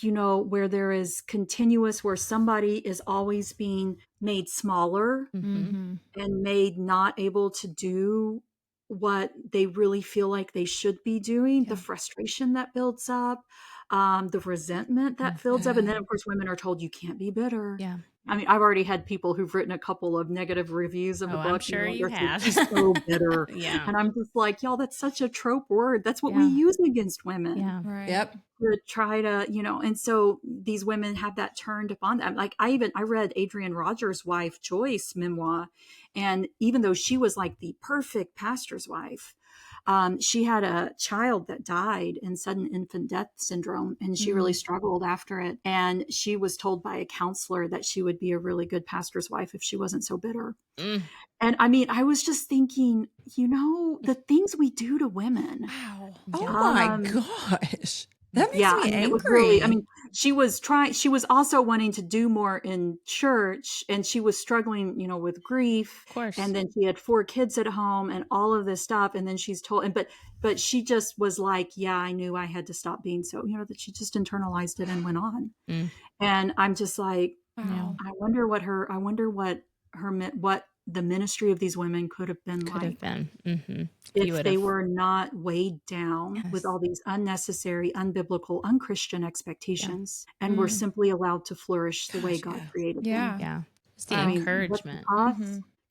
where there is continuous, where somebody is always being made smaller and made not able to do what they really feel like they should be doing, the frustration that builds up, the resentment that builds up. And then, of course, women are told you can't be bitter. Yeah. I mean, I've already had people who've written a couple of negative reviews of the book. I'm sure you have. She's so bitter. Yeah. And I'm just like, y'all, that's such a trope word. That's what we use against women. Yeah. Right. Yep. To try to, and so these women have that turned upon them. Like I read Adrian Rogers' wife, Joyce memoir. And even though she was like the perfect pastor's wife, she had a child that died in sudden infant death syndrome, and she really struggled after it. And she was told by a counselor that she would be a really good pastor's wife if she wasn't so bitter. And I mean, I was just thinking, the things we do to women. Wow. Oh my gosh. That makes me angry. It was really, she was also wanting to do more in church, and she was struggling, with grief. Of course. And then she had 4 kids at home and all of this stuff. And then she's told, but she just was like, yeah, I knew I had to stop being so, that she just internalized it and went on. And I'm just like, Wow. I wonder what the ministry of these women could have been if they were not weighed down with all these unnecessary, unbiblical, unchristian expectations, and were simply allowed to flourish the way God created them. Yeah. It's the encouragement.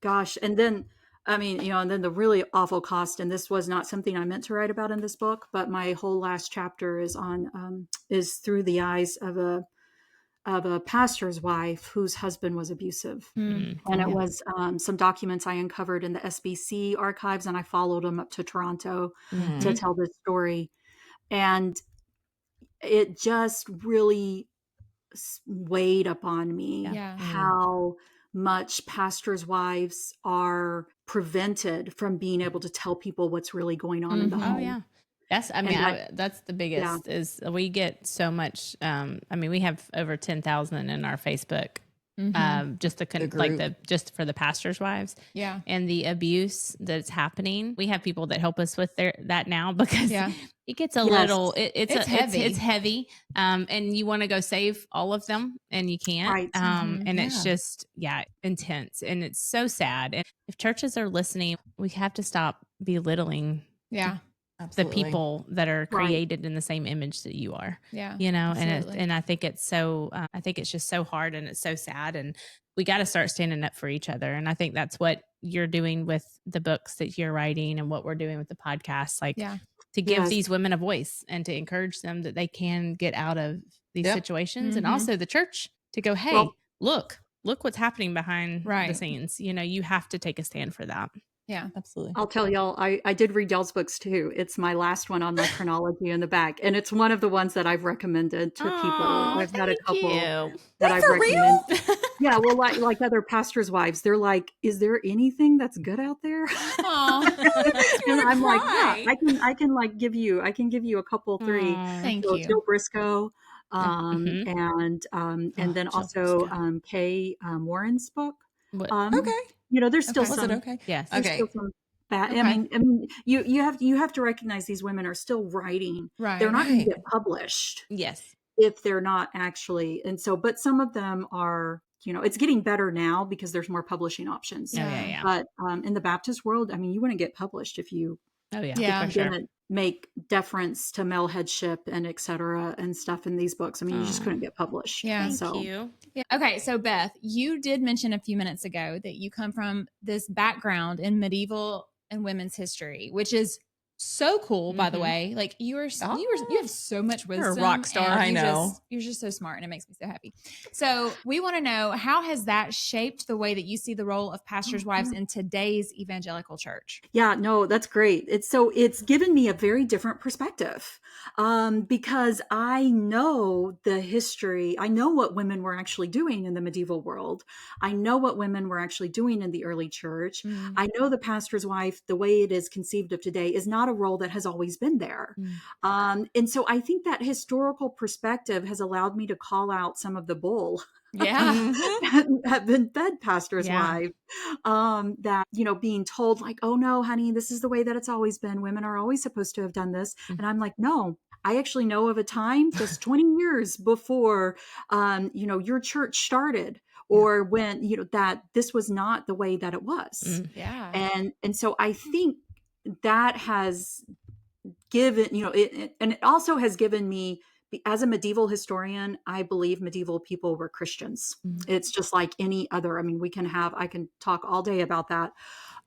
Gosh. And then, and then the really awful cost, and this was not something I meant to write about in this book, but my whole last chapter is through the eyes of a pastor's wife whose husband was abusive. And it was some documents I uncovered in the SBC archives, and I followed him up to Toronto to tell this story. And it just really weighed upon me how much pastors' wives are prevented from being able to tell people what's really going on in the home. Oh, yeah. That's, that's the biggest is we get so much. We have over 10,000 in our Facebook, just for the pastors' wives. Yeah. And the abuse that's happening. We have people that help us with that now because it gets a little, it's heavy. It's heavy. And you want to go save all of them and you can't. Right. And it's just, intense. And it's so sad. And if churches are listening, we have to stop belittling. Yeah. Absolutely. The people that are created in the same image that you are, absolutely. and I think it's so, I think it's just so hard and it's so sad, and we got to start standing up for each other. And I think that's what you're doing with the books that you're writing and what we're doing with the podcast, to give these women a voice and to encourage them that they can get out of these situations, and also the church to go, hey, look what's happening behind the scenes. You have to take a stand for that. Yeah, absolutely. I'll tell y'all, I did read y'all's books too. It's my last one on my chronology in the back. And it's one of the ones that I've recommended to people. I've had a couple that I've recommended. Yeah, well, like other pastors' wives, they're like, "Is there anything that's good out there?" Aw, that makes me And wanna I'm like, cry. "Yeah, I can like give you a couple, three." Aw. Thank So you. Jill Briscoe, Mhm. and then Jill also Briscoe. Kay Warren's book. What? Okay. There's still Okay. Was it some. okay? Yes. There's Okay. still some bad. Okay. I mean, you have to recognize these women are still writing. Right. They're not going Right. to get published Yes. if they're not actually. And so, but some of them are. It's getting better now because there's more publishing options. Oh, yeah. But in the Baptist world, I mean, you wouldn't get published if you Oh, yeah. Yeah. For sure. didn't make deference to male headship and et cetera and stuff in these books. I mean, you just Oh. couldn't get published. Yeah. Thank So you. Yeah. Okay. So, Beth, you did mention a few minutes ago that you come from this background in medieval and women's history, which is so cool, by the Mhm. way. Like you have so much wisdom. You're a rock star. and I you know. You're just so smart, and it makes me so happy. So we want to know, how has that shaped the way that you see the role of pastors' wives in today's evangelical church? yeah, no, that's great. It's given me a very different perspective, because I know the history. I know what women were actually doing in the medieval world. I know what women were actually doing in the early church. Mm. I know the pastor's wife, the way it is conceived of today, is not a role that has always been there. And so I think that historical perspective has allowed me to call out some of the bull Yeah. Mhm. have been fed pastors' Yeah. wives, that, being told like, "Oh no, honey, this is the way that it's always been. Women are always supposed to have done this." And I'm like, no, I actually know of a time just 20 years before, your church started, or when, that this was not the way that it was. Yeah. And so I think that has given, and it also has given me, as a medieval historian, I believe medieval people were Christians. Mhm. It's just like any other. I mean, I can talk all day about that.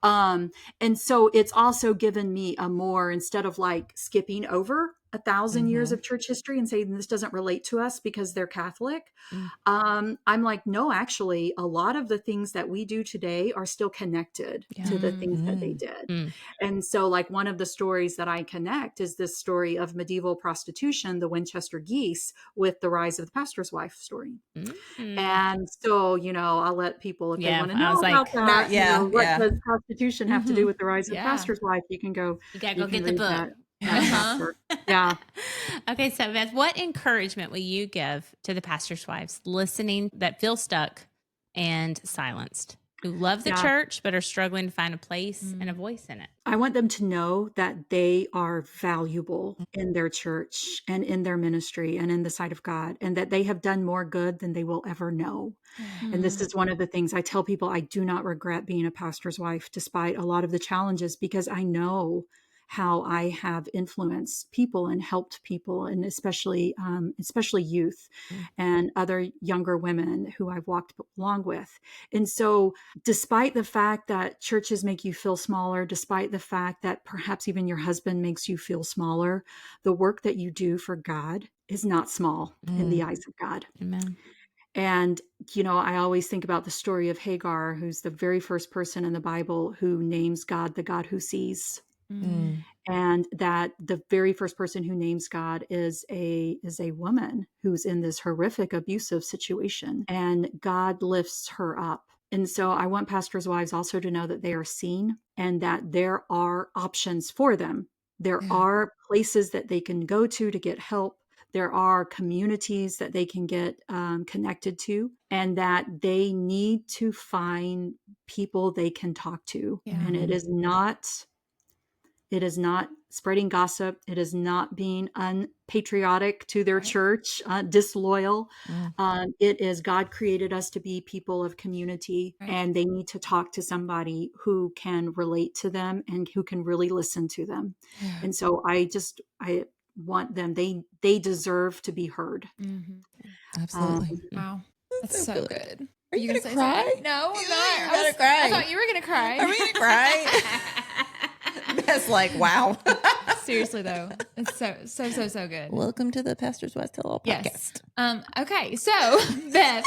And so it's also given me instead of like skipping over 1,000 years of church history and saying this doesn't relate to us because they're Catholic. I'm like, no, actually, a lot of the things that we do today are still connected to the things that they did. Mm. And so like one of the stories that I connect is this story of medieval prostitution, the Winchester geese, with the rise of the pastor's wife story. Mm. And so, I'll let people, if they Yeah, want to I know was about like, that, what does prostitution have to do with the rise of the Yeah. pastor's wife? You can go, You gotta you go can get the read book. that Uh-huh. chapter. Yeah. Okay, so Beth, what encouragement will you give to the pastor's wives listening that feel stuck and silenced, who love the Yeah. church but are struggling to find a place and a voice in it? I want them to know that they are valuable in their church and in their ministry and in the sight of God, and that they have done more good than they will ever know. And this is one of the things I tell people. I do not regret being a pastor's wife, despite a lot of the challenges, because I know how I have influenced people and helped people, and especially youth and other younger women who I've walked along with. And so despite the fact that churches make you feel smaller, despite the fact that perhaps even your husband makes you feel smaller, the work that you do for God is not small in the eyes of God. Amen. And, I always think about the story of Hagar, who's the very first person in the Bible who names God the God who sees. And that the very first person who names God is a woman who's in this horrific abusive situation, and God lifts her up. And so I want pastors' wives also to know that they are seen and that there are options for them. There are places that they can go to get help. There are communities that they can get connected to, and that they need to find people they can talk to. And it is not spreading gossip. It is not being unpatriotic to their church, disloyal. It is God created us to be people of community, and they need to talk to somebody who can relate to them and who can really listen to them. And so I want them, they deserve to be heard. Absolutely. Wow. That's so good. Are you gonna gonna say cry? something? No, I'm not. You're gonna cry. I thought you were going to cry. Are we gonna cry? That's like, wow. Seriously though, it's so good. Welcome to the Pastor's Wives Tell All podcast. Yes. Okay. So Beth,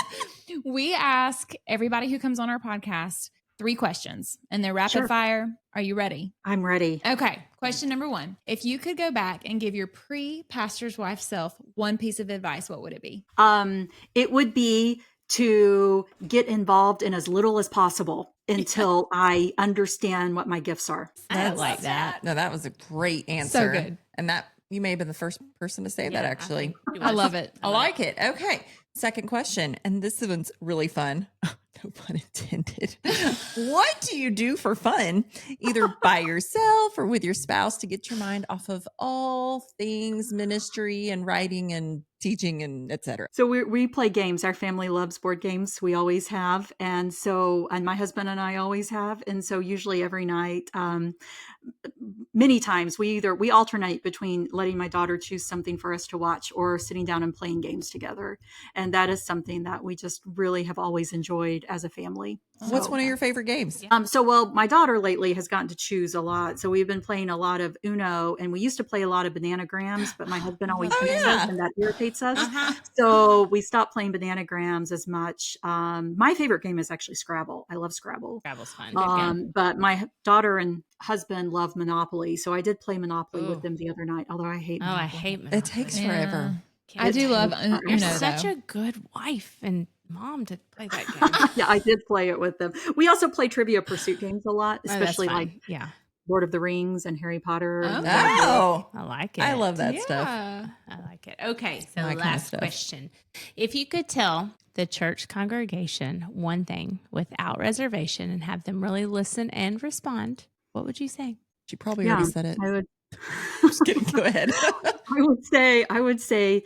we ask everybody who comes on our podcast 3 questions, and they're rapid fire. Are you ready? I'm ready. Okay. Question number 1. If you could go back and give your pre-pastor's wife self one piece of advice, what would it be? It would be to get involved in as little as possible until I understand what my gifts are. I like that. No, that was a great answer. So good. And that you may have been the first person to say that, actually. I love it. I like it. Okay. Second question. And this one's really fun. No pun intended. What do you do for fun, either by yourself or with your spouse, to get your mind off of all things ministry and writing and teaching and et cetera? So we play games. Our family loves board games. We always have. And my husband and I always have. And so usually every night, many times we alternate between letting my daughter choose something for us to watch or sitting down and playing games together. And that is something that we just really have always enjoyed as a family. What's one of your favorite games? My daughter lately has gotten to choose a lot. So we've been playing a lot of Uno, and we used to play a lot of bananagrams, but my husband always hates us, and that irritates us. So we stopped playing bananagrams as much. My favorite game is actually Scrabble. I love Scrabble. Scrabble's fun. But my daughter and husband love Monopoly. So I did play Monopoly with them the other night, although I hate Monopoly. I hate Monopoly. It takes forever. I do love Uno. You're such though. a good wife and mom to play that game. Yeah, I did play it with them. We also play Trivia Pursuit games a lot, Oh, that's especially fun. like yeah, Lord of the Rings and Harry Potter. Oh, I like it. I love that stuff. Yeah. I like it. Okay, so My kind of last stuff. question. If you could tell the church congregation one thing without reservation and have them really listen and respond, what would you say? She probably already said it. I would. Just kidding. Go ahead. I would say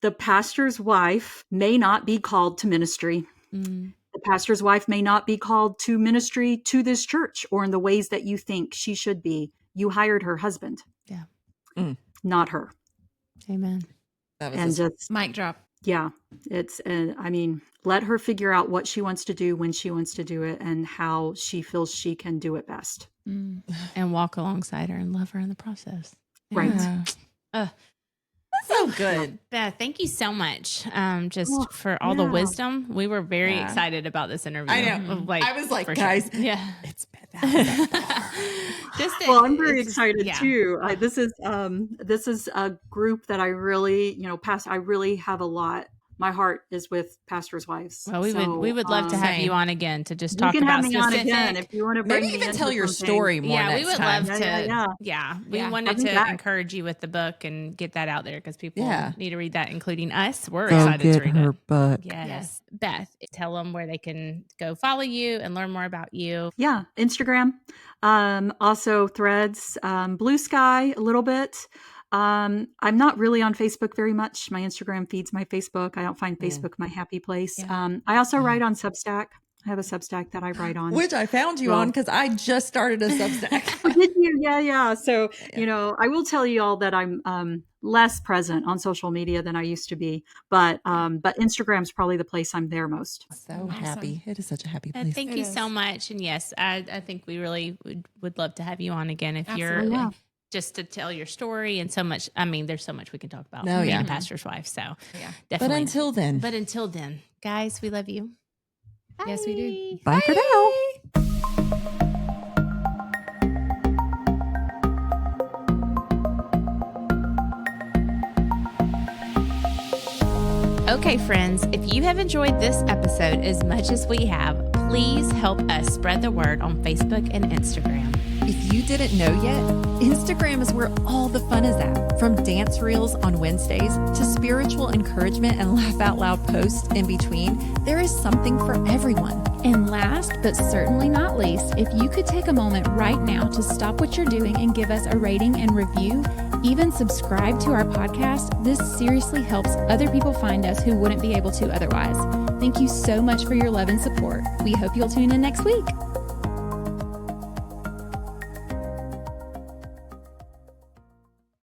the pastor's wife may not be called to ministry. Mm. The pastor's wife may not be called to ministry to this church or in the ways that you think she should be. You hired her husband. Yeah. Not her. Amen. That was And a- just, Mic drop. yeah, let her figure out what she wants to do, when she wants to do it, and how she feels she can do it best. And walk alongside her and love her in the process. Right. Yeah. so good. Beth, thank you so much for all yeah. the wisdom. We were very Yeah. excited about this interview. I know. I was like, for guys, sure. Yeah. it's Beth Allison Barr. Well, I'm very excited yeah. too. This is a group that I really, I really have a lot. My heart is with pastors' wives. Well, we would love to have Same. you on again to just You talk can about have me on specific. again if you want to bring Maybe me even into tell your something. story more Yeah, next we would time. love to. Yeah. We Yeah. wanted I'll be to back. encourage you with the book and get that out there because people Yeah. need to read that, including us. We're Go excited get to read her it. book. Yes. Beth, tell them where they can go follow you and learn more about you. Yeah, Instagram, also Threads, Blue Sky a little bit. I'm not really on Facebook very much. My Instagram feeds my Facebook. I don't find Facebook my happy place. Yeah. I also write on Substack. I have a Substack that I write on. Which I found you on because I just started a Substack. Oh, did you? Yeah. So, I will tell you all that I'm less present on social media than I used to be, but Instagram's probably the place I'm there most. So happy. It is such a happy place. Thank you so much. And yes, I think we really would love to have you on again if Absolutely. you're just to tell your story and so much. I mean, there's so much we can talk about. No, being yeah. a pastor's wife. So Yeah. But definitely. until then, Guys, we love you. Yes, we do. bye for now. Okay, friends, if you have enjoyed this episode as much as we have, please help us spread the word on Facebook and Instagram. If you didn't know yet, Instagram is where all the fun is at. From dance reels on Wednesdays to spiritual encouragement and laugh out loud posts in between, there is something for everyone. And last but certainly not least, if you could take a moment right now to stop what you're doing and give us a rating and review, even subscribe to our podcast, this seriously helps other people find us who wouldn't be able to otherwise. Thank you so much for your love and support. We hope you'll tune in next week.